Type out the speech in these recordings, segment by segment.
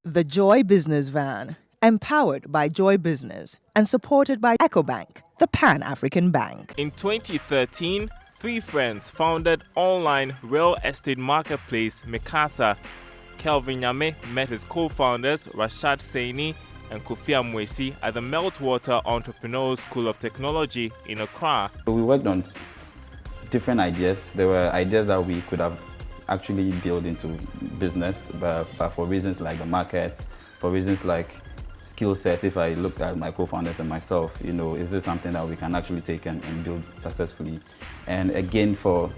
The Joy Business Van, empowered by Joy Business and supported by EcoBank, the Pan-African Bank. In 2013, three friends founded online real estate marketplace Meqasa. Kelvin Nyame met his co-founders Rashad Saini and Kofi Amwesi at the Meltwater Entrepreneurs School of Technology in Accra. We worked on different ideas. There were ideas that we could have actually built into business, but for reasons like the market, for reasons like skill sets, if I looked at my co-founders and myself, is this something that we can actually take and build successfully? And again, for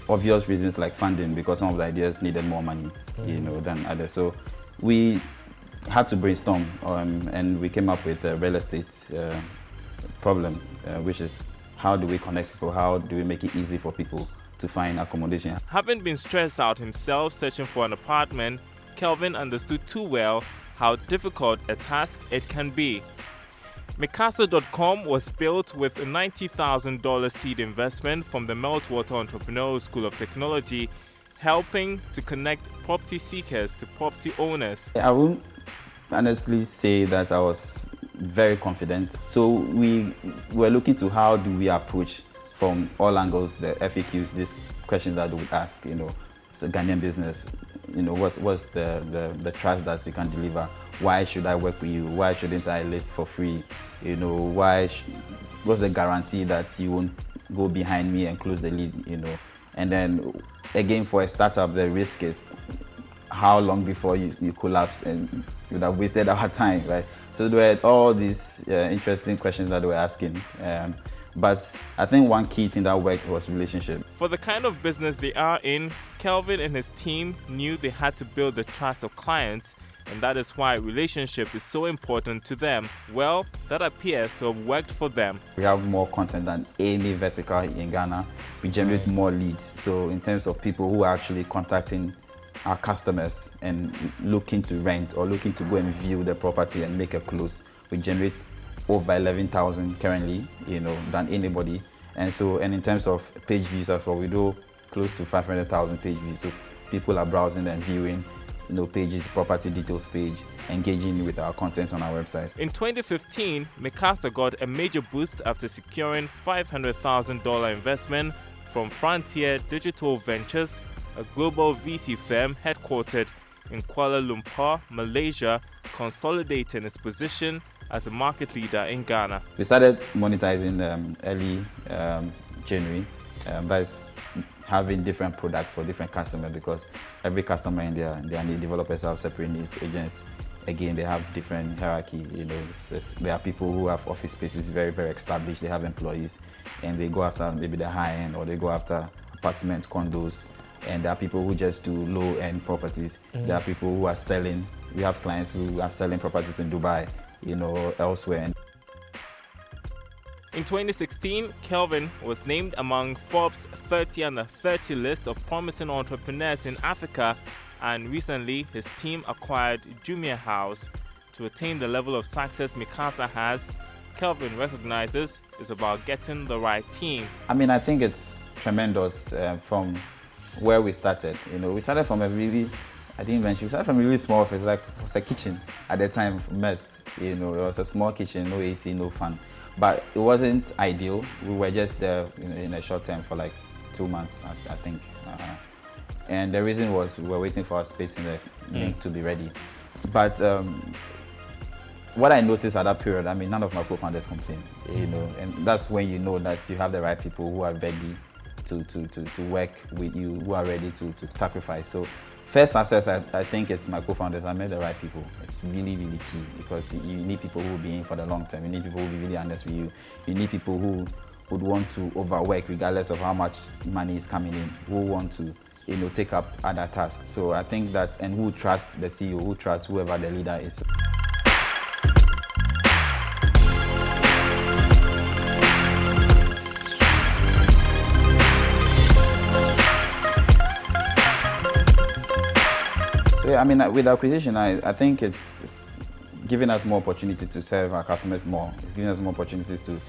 obvious reasons like funding, because some of the ideas needed more money, than others. So we had to brainstorm, and we came up with a real estate problem, which is how do we connect people? How do we make it easy for people to find accommodation? Having been stressed out himself searching for an apartment, Kelvin understood too well how difficult a task it can be. Meqasa.com was built with a $90,000 seed investment from the Meltwater Entrepreneurs School of Technology, helping to connect property seekers to property owners. I won't honestly say that I was very confident. So we were looking to how do we approach from all angles, the FAQs, these questions that we would ask, it's a Ghanaian business, what's the trust that you can deliver? Why should I work with you? Why shouldn't I list for free? What's the guarantee that you won't go behind me and close the lead, And then again, for a startup, the risk is how long before you collapse and you would have wasted our time, right? So there were all these interesting questions that they were asking. But I think one key thing that worked was relationship. For the kind of business they are in, Kelvin and his team knew they had to build the trust of clients, and that is why relationship is so important to them. Well, that appears to have worked for them. We have more content than any vertical in Ghana. We generate more leads. So in terms of people who are actually contacting our customers and looking to rent or looking to go and view the property and make a close, we generate over 11,000 currently, than anybody. And in terms of page views as well, we do close to 500,000 page views. So people are browsing and viewing, pages, property details page, engaging with our content on our websites. In 2015, Meqasa got a major boost after securing $500,000 investment from Frontier Digital Ventures, a global VC firm headquartered in Kuala Lumpur, Malaysia, consolidating its position as a market leader in Ghana. We started monetizing early January. That's having different products for different customers, because every customer in their need, developers have separate needs, agents, again, they have different hierarchy. There are people who have office spaces very, very established, they have employees, and they go after maybe the high end, or they go after apartment condos. And there are people who just do low-end properties. There are people who are selling. We have clients who are selling properties in Dubai, elsewhere. In 2016, Kelvin was named among Forbes 30 Under 30 list of promising entrepreneurs in Africa, and recently his team acquired Jumia House. To attain the level of success Meqasa has, Kelvin recognizes it's about getting the right team. I think it's tremendous from where we started. We started from a really, we started from a really small office, it was a kitchen at the time, messed. It was a small kitchen, no AC, no fan. But it wasn't ideal. We were just there in a short term for 2 months, I think. And the reason was we were waiting for our space in the link to be ready. But what I noticed at that period, none of my co-founders complained, and that's when you know that you have the right people who are ready to work with you, who are ready to sacrifice. So first success, I think it's my co-founders. I met the right people. It's really, really key, because you need people who will be in for the long term. You need people who will be really honest with you. You need people who would want to overwork regardless of how much money is coming in, who want to take up other tasks. So I think that, and who trust the CEO, who trust whoever the leader is. So yeah, with acquisition, I think it's giving us more opportunity to serve our customers more. It's giving us more opportunities to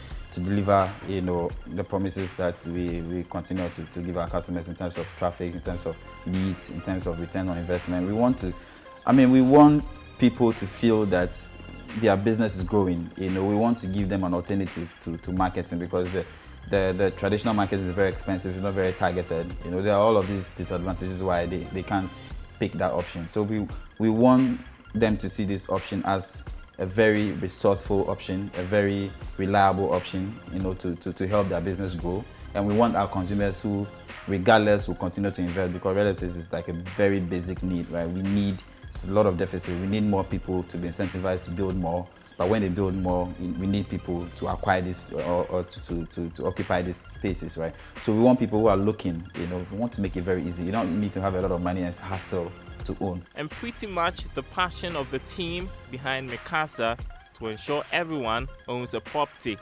deliver, the promises that we continue to give our customers in terms of traffic, in terms of leads, in terms of return on investment. We want people to feel that their business is growing. You know, we want to give them an alternative to marketing, because the traditional market is very expensive, it's not very targeted. You know, there are all of these disadvantages why they can't pick that option. So we want them to see this option as a very resourceful option, a very reliable option, you know, to help their business grow. And we want our consumers who, regardless, will continue to invest, because real estate is like a very basic need, right? It's a lot of deficit. We need more people to be incentivized to build more. But when they build more, we need people to acquire this or to occupy these spaces, right? So we want people who are looking, you know, we want to make it very easy. You don't need to have a lot of money and hassle to own. And pretty much the passion of the team behind Meqasa to ensure everyone owns a property.